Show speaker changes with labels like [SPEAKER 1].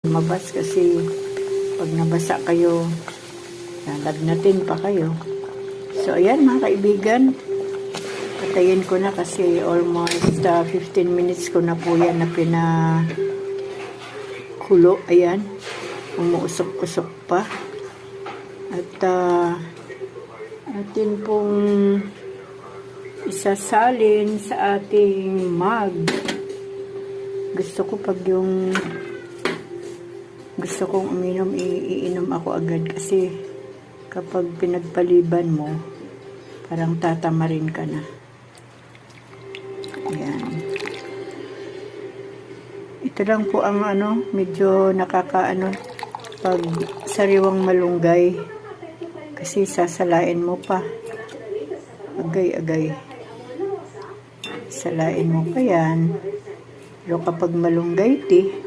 [SPEAKER 1] Mabas kasi pag nabasa kayo, lalagnatin pa kayo. So, ayan mga kaibigan. Patayin ko na kasi almost 15 minutes ko na po yan na pinakulo. Ayan. Umuusok-usok pa. At atin pong isasalin sa ating mug. Gusto ko pag yung gusto kong uminom, iinom ako agad kasi kapag pinagpaliban mo, parang tatamarin ka na. Ayan. Ito lang po ang medyo nakakaano pag sariwang malunggay kasi sasalain mo pa. Agay-agay. Salain mo pa yan. Pero kapag malunggay tea,